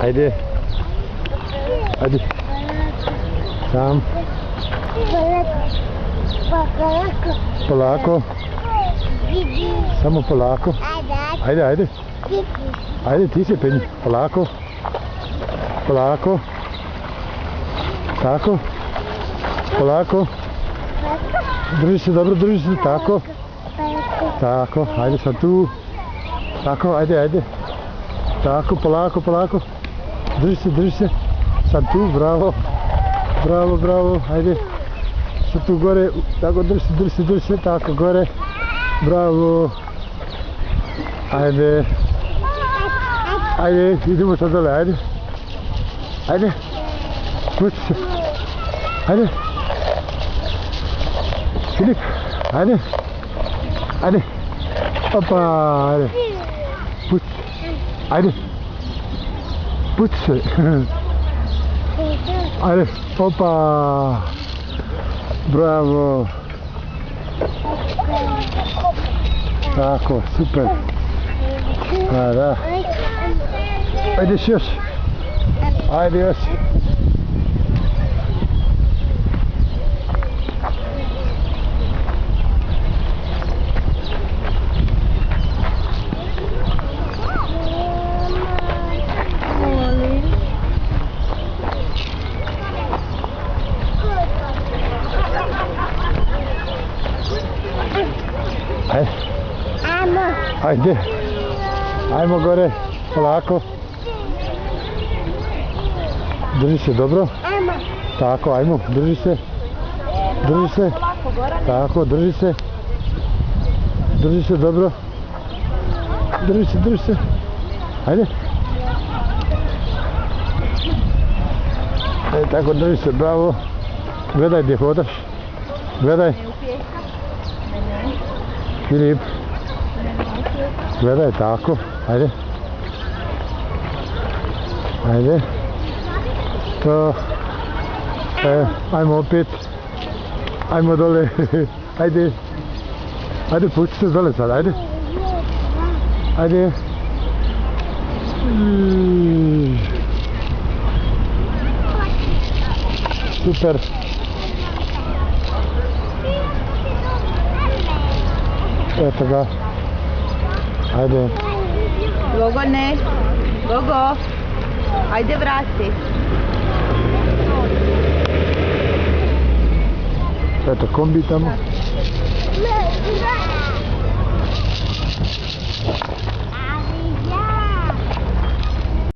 Ajde. Ajde. Sam. Polako. Samo polako. Ajde, ajde. Ajde, ti se penji. Polako. Polako. Tako. Polako. Drži se dobro, drži se. Tako. Tako, ajde sad tu. Tako, ajde, ajde. Tako, polako, polako. Drži se. Sad tu, bravo. Bravo, bravo, ajde. Sad tu gore, tako, drži se, tako, gore. Bravo. Ajde. Ajde, idemo sad dole, ajde. Ajde. Pusti se. Ajde. Filip, ajde. Ajde. Opa, ajde. Pusti. Ajde. Pusti se. Ajde, opa. Bravo. Tako, super. A, da. Ajde još. Ajde još. Ajde, ajmo gore, polako. Drži se dobro. Tako, ajmo, drži se. Drži se. Tako, drži se. Drži se dobro. Drži se. Ajde. Tako, drži se, bravo. Gledaj gdje hodaš. Gledaj. Filip. Gledaj, tako, ajde. Ajde. To. Ajmo opet. Ajmo dole. Ajde. Ajde, pusti se dole sad, ajde. Ajde. Super. Eto ga. Ajde. Gogo ne. Gogo. Ajde vrati. Eto kombi tamo.